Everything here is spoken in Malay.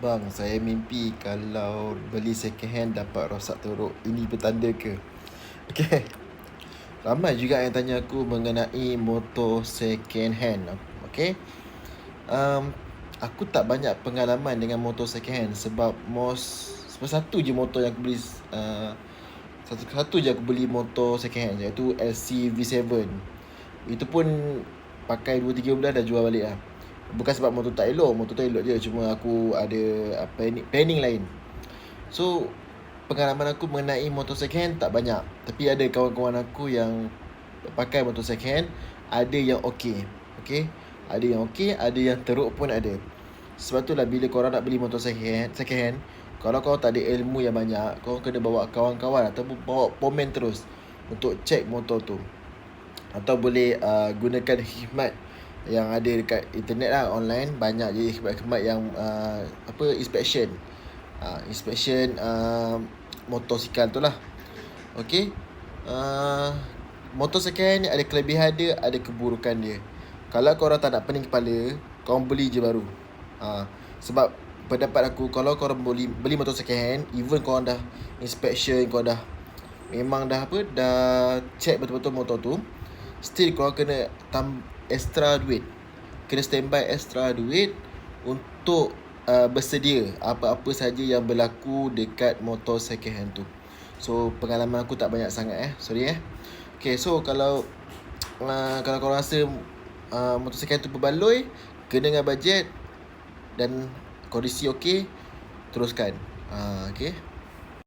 Bang, saya mimpi kalau beli second hand dapat rosak teruk. Ini petanda ke? Okay. Ramai juga yang tanya aku mengenai motor second hand. Okay. Aku tak banyak pengalaman dengan motor second hand sebab satu je motor yang aku beli. Satu je aku beli motor second hand, iaitu LC V7. Itu pun pakai 2-3 bulan dah jual balik lah. Bukan sebab motor tak elok, motor tu elok je, cuma aku ada planning lain. So pengalaman aku mengenai motor second hand tak banyak. Tapi ada kawan-kawan aku yang pakai motor second hand, ada yang okey. Okay. Ada yang okey, ada yang teruk pun ada. Sebab tu lah bila korang nak beli motor second hand, kalau kau tak ada ilmu yang banyak, kau kena bawa kawan-kawan ataupun bawa pomen terus untuk cek motor tu. Atau boleh gunakan khidmat yang ada dekat internet lah, online. Banyak je khidmat-khidmat yang inspection motosikal tu lah. Okay. Motor second hand ni ada kelebihan dia, ada keburukan dia. Kalau korang tak nak pening kepala, korang beli je baru. Sebab pendapat aku, kalau korang beli motor second hand, even korang dah inspection, korang dah memang dah check betul-betul motor tu, still korang kena extra duit. Kena standby extra duit untuk bersedia apa-apa saja yang berlaku dekat motor second hand tu. So pengalaman aku tak banyak sangat sorry. Okay, so kalau korang rasa motor second hand tu berbaloi, kena dengan bajet dan kondisi okey, teruskan. Okay.